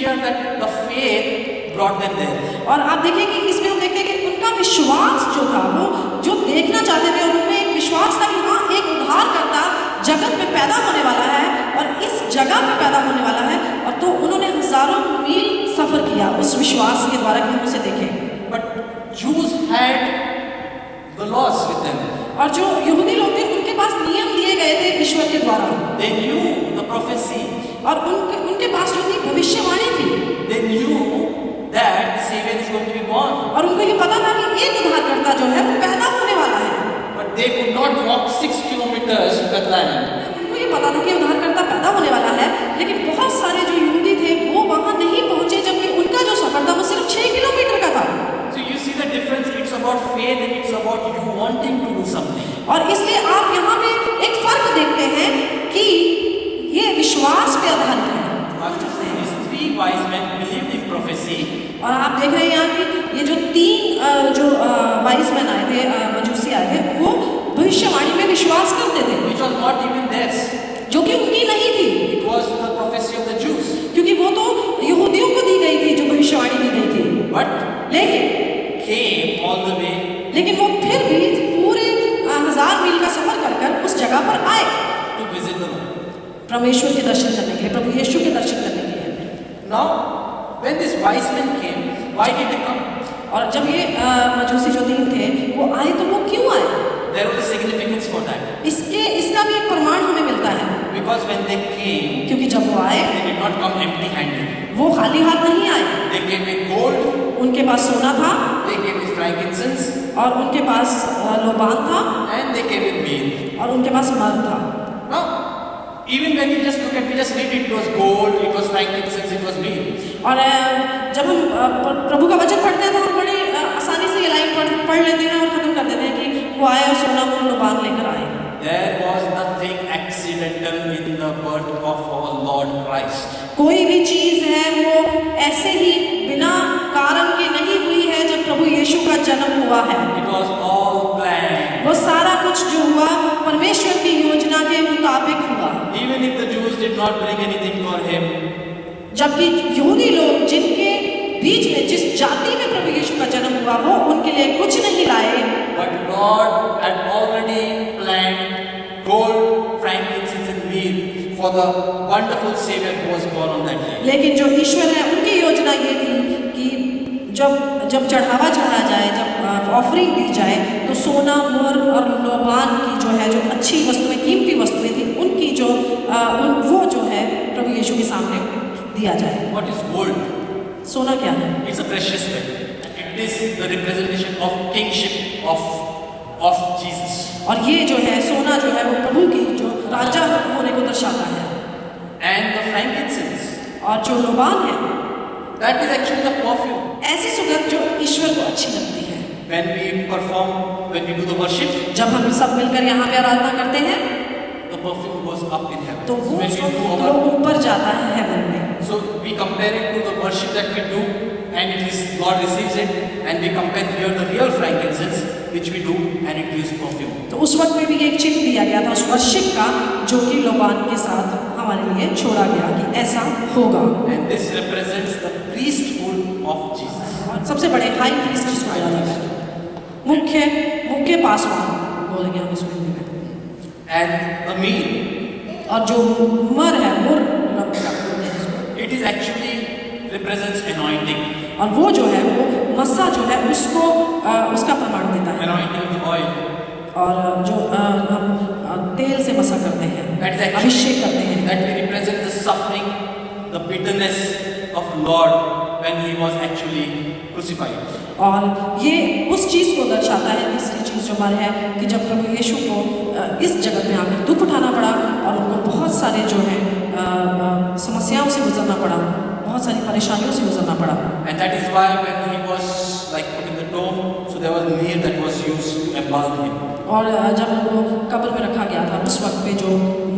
here that the faith brought them there. और आप देखिए कि इसमें हम देखते हैं कि उनका विश्वास जो था, वो जो देखना चाहते थे, और उनमें एक विश्वास था कि हाँ, एक उद्धारकर्ता जगत में पैदा होने वाला है और इस जगह पे पैदा होने वाला है। और तो उन्होंने हजारों मील सफर किया उस विश्वास के द्वारा कि हम उसे देखें। But Jews had the laws with them. और जो यहूदी लोग थे, उनके पास नियम दिए गए थे ईश्वर के द्वारा, They knew the prophecy. और उनके पास जो थी भविष्यवाणी थी। They knew that the Savior is going to be born. और उनको ये पता था कि एक उद्धारकर्ता जो है वो पैदा होने वाला है। But they could not walk 6 kilometers to Bethlehem. उनको ये पता था कि उद्धारकर्ता पैदा होने वाला है, लेकिन बहुत सारे जो यहूदी थे वो वहां नहीं पहुंचे, जबकि उनका जो सफर था वो सिर्फ 6 किलोमीटर का था। So you see the difference. It's about faith and it's about you wanting to do something. और इसलिए आप यहाँ पे एक फर्क देखते हैं कि ये विश्वास पे आधारित है। These 3 wise men believed in prophecy. और आप देख रहे हैं यहाँ कि ये जो 3 जो वाइज मैन आए थे, मजूसी आए थे, वो भविष्यवाणी में विश्वास करते थे, Which was not even theirs. जो कि उनकी नहीं थी, It was the prophecy of the Jews. क्योंकि वो तो यहूदियों को दी गई थी, जो भविष्यवाणी दी गई थी। But लेकिन came all the way वो फिर भी पूरे 1000 मील का सफर कर कर उस जगह पर आए to visit the Lord. परमेश्वर के दर्शन करने के लिए, प्रभु यीशु के दर्शन करने के लिए। Now, when these wise men came, why did they come? और जब ये मजूसी जो 3 थे वो आए, तो वो क्यों आए? There was a significance for that. इसका भी एक प्रमाण हमें मिलता है, Because when they came, क्योंकि जब वो आए they did not come empty-handed. वो खाली हाथ नहीं आए। They came with gold, उनके पास सोना था, they came with frankincense, और उनके पास लोबान था, and they came with meal. और उनके पास मर था। Now, even when we just look at, we just read it was gold, it was frankincense, it was meal. और जब हम प्रभु का वचन पढ़ते हैं तो हम बड़ी आसानी से ये लाइन पढ़ लेते हैं और खत्म कर देते हैं कि वो आए और सोना और लोबान लेकर आए। There was nothing accidental in the birth of our Lord Christ. कोई भी चीज है वो ऐसे ही बिना कारण के नहीं हुई है। जब प्रभु यीशु का जन्म हुआ है, It was all planned. वो सारा कुछ जो हुआ परमेश्वर की योजना के मुताबिक हुआ। Even if the Jews did not bring anything for him, जबकि यहूदी लोग जिनके बीच में, जिस जाति में प्रभु यीशु का जन्म हुआ, वो उनके लिए कुछ नहीं लाए, but God had already planned gold, frankincense and meal for the wonderful Savior who was born on that day. लेकिन जो ईश्वर है उनकी योजना ये थी कि जब चढ़ावा चढ़ाया जाए, जब ऑफरिंग दी जाए, तो सोना, मुर और लोबान की जो है, जो अच्छी वस्तुएं, कीमती वस्तुएं थी, उनकी जो वो जो है प्रभु यीशु के सामने दिया जाए। What is gold? सोना क्या है? It's a precious metal. It is the representation of kingship of Jesus. और ये जो है सोना जो है वो प्रभु की जो राजा होने को दर्शाता है। And the frankincense, और जो लोबान है, that is actually the perfume. ऐसी सुगंध जो ईश्वर को अच्छी लगती है। When we do the worship, जब हम सब मिलकर यहाँ पे आराधना करते हैं, the perfume goes up in heaven. तो वो When we do तो ऊपर जाता है हेवन में। so we compare it to the worship that we do, and it is God receives it, and we compare here the real frankincense which we do, and it gives perfume. तो उस वक्त में भी एक चिन्ह दिया गया था उस वर्शिप का, जो कि लोबान के साथ हमारे लिए छोड़ा गया कि ऐसा होगा। And this represents the priesthood of Jesus. और सबसे बड़े हाई प्रीस्ट जिसको बोला जाता है, मुख्य पासवान बोलेंगे हम इसको हिंदी में। And the meal, और जो मुर है, बोलते हैं इसको, it is actually represents anointing. और वो जो है वो मस्सा जो है उसको उसका प्रमाण देता है। Anointing of the oil. और जो हम तेल से मसा करते हैं, That is actually, अभिषेक करते हैं। that represents the suffering, the bitterness of Lord when he was actually crucified. और ये उस चीज़ को दर्शाता है, तीसरी चीज़ जो हमारे है कि जब प्रभु यीशु को इस जगत में आकर दुख उठाना पड़ा और उनको बहुत सारे जो है समस्याओं से गुजरना पड़ा, बहुत सारी परेशानियों से गुजरना पड़ा। And that is why when he was like put in the tomb, so there was meal that was used to embalm him. और जब उनको कब्र में रखा गया था, उस वक्त पे जो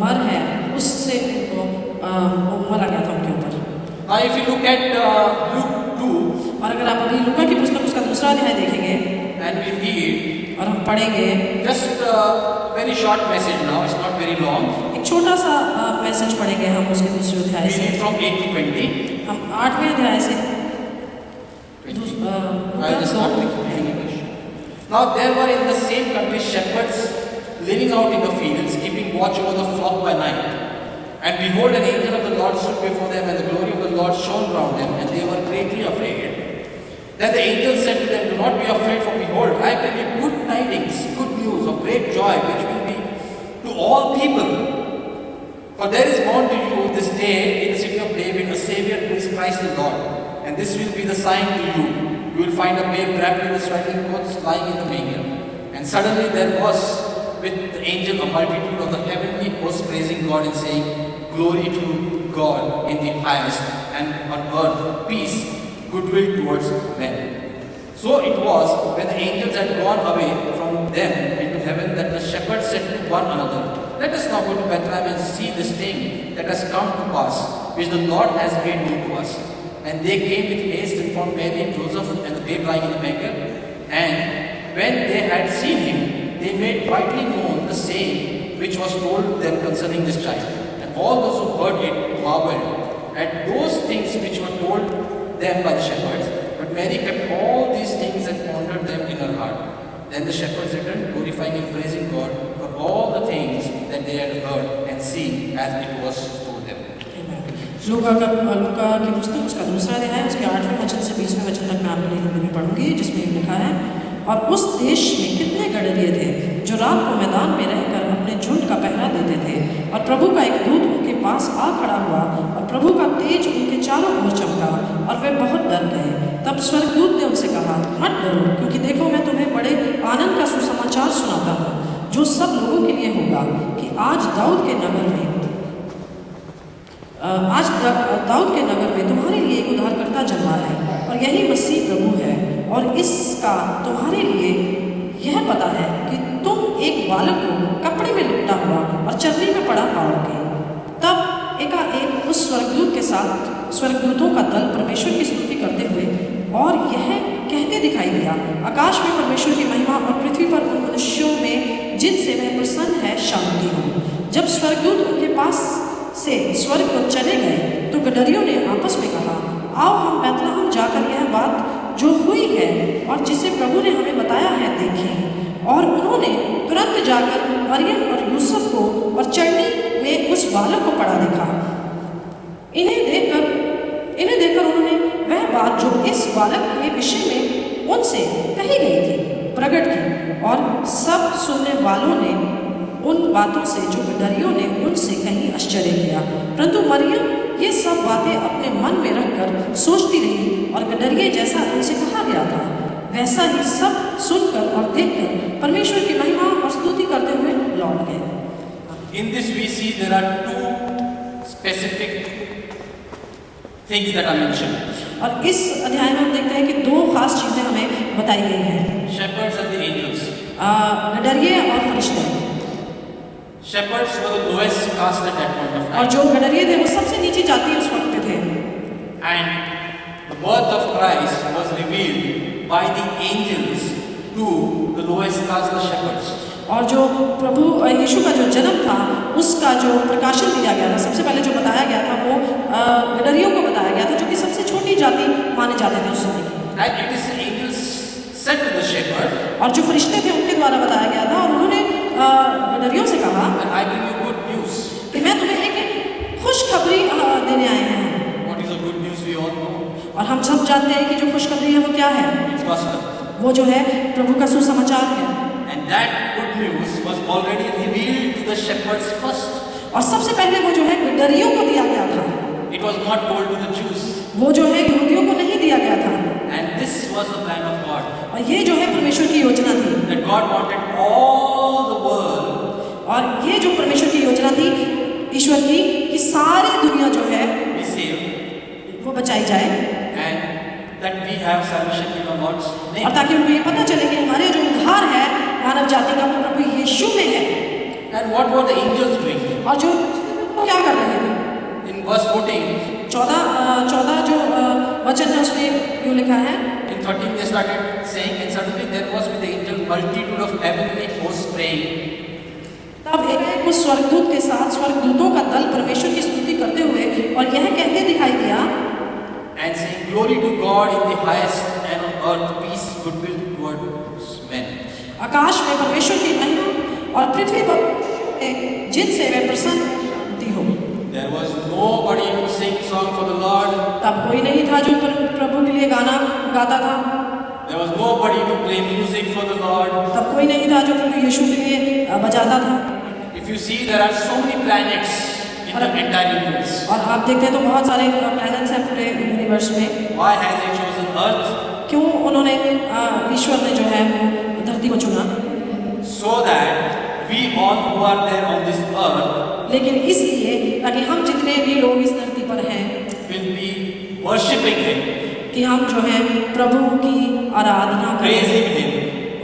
मर है उससे उनको मरा गया था उनके ऊपर। Now if you look at Luke 2, और अगर आप अभी लूका की पुस्तक उसका 2वां अध्याय देखेंगे and we read और हम पढ़ेंगे, just a very short message now, it's not very long. एक छोटा सा मैसेज पढ़ेंगे हम उसके दूसरे अध्याय We से। read from 8 to 20. हम 8वें अध्याय से I just start reading English. Now there were in the same country shepherds living out in the fields, keeping watch over the flock by night. And behold, an angel of the Lord stood before them, and the glory of the Lord shone round them, and they were greatly afraid. Then the angel said to them, "Do not be afraid, for behold, I bring you good tidings, good news of great joy, which will be to all people. For there is born to you this day in the city of David a Savior who is Christ the Lord. And this will be the sign to you. You will find a babe wrapped in his swaddling clothes lying in the manger." And suddenly there was with the angel a multitude of the heavenly hosts praising God and saying, "Glory to God in the highest, and on earth peace, goodwill towards men." So it was when the angels had gone away from them into heaven that the shepherds said to one another, "Let us now go to Bethlehem and see this thing that has come to pass, which the Lord has made known to us." And they came with haste and found Mary and Joseph and the babe lying in the manger. And when they had seen him, they made widely known the saying which was told them concerning this child. And all those who heard it marveled at those things which were told them by the shepherds. But Mary kept all these things and pondered them in her heart. Then the shepherds returned, glorifying and praising God for all the things that they had heard and seen as it was told them. लूका की पुस्तक उसका दूसरा अध्याय उसके 8वें वचन से 20वें वचन तक मैं आपके हिंदी में पढ़ूंगी, जिसमें लिखा है, और उस देश में कितने गडरिये थे जो रात को मैदान में रहकर अपने झुंड का पहरा देते थे, और प्रभु का एक दूत उनके पास आ खड़ा हुआ, और प्रभु का तेज उनके चारों ओर चमका, और वे बहुत डर गए। तब स्वर्गदूत ने उनसे कहा, "मत डरो, क्योंकि देखो मैं तुम्हें बड़े आनंद का सुसमाचार सुनाता हूँ, जो सब लोगों के लिए होगा, कि आज दाऊद के नगर में तुम्हारे लिए एक उद्धारकर्ता जन्मा है, और यही मसीह प्रभु है। और इसका तुम्हारे लिए यह पता है कि तुम एक बालक को कपड़े में लिपटा हुआ और चरनी में पड़ा पाओगे।" तब एकाएक उस स्वर्गदूत के साथ स्वर्गदूतों का दल परमेश्वर की स्तुति करते हुए और यह कहते दिखाई दिया, "आकाश में परमेश्वर की महिमा और पृथ्वी पर उन मनुष्यों में जिनसे वह प्रसन्न है शांति हो।" जब स्वर्गदूत उनके पास से स्वर्ग को चले गए तो गडरियों ने आपस में कहा, "आओ हम बैतलहम जाकर यह बात जो हुई है और जिसे प्रभु ने हमें बताया है देखें।" और उन्होंने तुरंत जाकर मरियम और यूसुफ को और चरनी में उस बालक को पड़ा देखा। इन्हें देखकर उन्होंने वह बात जो इस बालक के विषय में उनसे कही गई थी प्रकट की, और सब सुनने वालों ने उन बातों से जो गडरियों ने उनसे कहीं आश्चर्य किया। परंतु मरियम ये सब बातें अपने मन में रखकर सोचती रही, और गडरिये जैसा उनसे कहा गया था वैसा ही सब सुनकर और देखकर परमेश्वर की महिमा और स्तुति करते हुए लौट गए। In this we see there are two specific things that are mentioned. और इस अध्याय में हम देखते हैं कि दो खास चीजें हमें बताई गई हैं, Shepherds and the angels. गडरिये और फरिश्ते। Shepherds were the lowest caste at that point of और time. जो गडरिये थे वो सबसे नीची जाति उस वक्त पे थे। And the birth of Christ was revealed by the angels to the lowest caste, the shepherds. और जो प्रभु यीशु का जो जन्म था उसका जो प्रकाशन दिया गया था, सबसे पहले जो बताया गया था वो गडरियों को बताया गया था, जो कि सबसे छोटी जाति माने जाते थे उस समय की। And it is the angels said to the shepherd, और जो फरिश्ते थे उनके द्वारा बताया गया था, और उन्होंने गडरियों से कहा and I bring you good news. कि मैं तुम्हें एक खुशखबरी देने आए हैं। What is the good news we all know? और हम सब जानते हैं कि जो खुशखबरी है वो क्या है, It's gospel. वो जो है प्रभु का सुसमाचार है। And that good news was already revealed to the shepherds first. और सबसे पहले वो जो है गडरियों को दिया गया था, It was not told to the Jews. वो जो है यहूदियों को नहीं दिया गया था। And this was the plan of God. और ये जो है परमेश्वर की योजना थी, That God wanted all the world और ये जो परमेश्वर की योजना थी ईश्वर की, कि सारी दुनिया जो है be saved. वो बचाई जाए, And that we have salvation in our Lord's name. और ताकि उनको ये पता चले कि हमारे जो उद्धार है मानव जाति का वो प्रभु यीशु में है। And what were the angels doing? और जो क्या कर रहे थे, In verse 14, 14 जो वचन है उसमें यूँ लिखा है, in 13 they started saying, and suddenly there was with the angel multitude of heavenly hosts praying. तब एक उस स्वर्गदूत के साथ स्वर्गदूतों God in the highest, and on earth peace, goodwill towards men. आकाश में परमेश्वर की महिमा और पृथ्वी पर जिनसे वे प्रसन्न शांति हो। There was nobody to sing song for the Lord. तब कोई नहीं था जो प्रभु के लिए गाना गाता था। There was nobody to play music for the Lord. तब कोई नहीं था जो प्रभु यीशु के लिए बजाता था। If you see, there are so many planets in the entire universe. और आप देखते हैं तो बहुत सारे प्लैनेट्स हैं पूरे यूनिवर्स में। Why has He chosen Earth? क्यों उन्होंने ईश्वर ने जो है वो धरती को चुना? So that we all who are there on this earth लेकिन इसलिए ताकि हम जितने भी लोग इस धरती पर हैं will be worshipping Him, कि हम जो है प्रभु की आराधना करें, praising Him,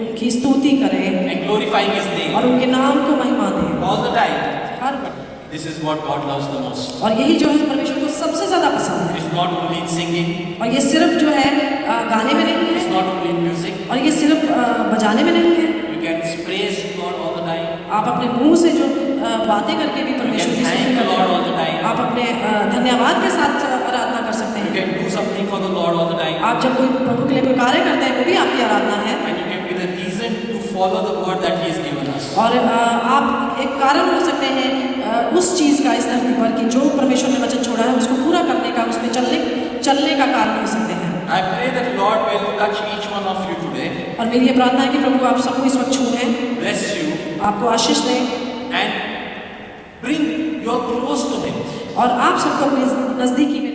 उनकी स्तुति करें and glorifying His name और उनके नाम को महिमा दें all the time. Her. This is what God loves the most. और यही जो है परमेश्वर को सबसे ज्यादा पसंद है। It's not only in singing, और ये सिर्फ जो है गाने में नहीं it's है not only in music. और ये सिर्फ बजाने में नहीं है। You can praise God all the time. आप अपने मुंह से जो बातें करके भी You परमेश्वर can की thank स्तुति the करते Lord all हैं। the time. आप अपने धन्यवाद के साथ आराधना कर सकते You हैं। can do something for the Lord all the time. आप जब कोई प्रभु के लिए कोई कार्य करते हैं वो भी आपकी आराधना है। And you can be the reason to follow the word that He has given us. और आप एक कारण हो सकते हैं उस चीज का इस धरती पर कि जो परमेश्वर ने वचन छोड़ा है उसको पूरा करने का, उसमें चलने का कारण हो सकते हैं। I pray that Lord will touch each one of you today, और मेरी ये प्रार्थना है कि प्रभु आप सबको इस वक्त छूएं, bless you, आपको आशीष दें and bring you close to Him. और आप सबको अपनी नजदीकी में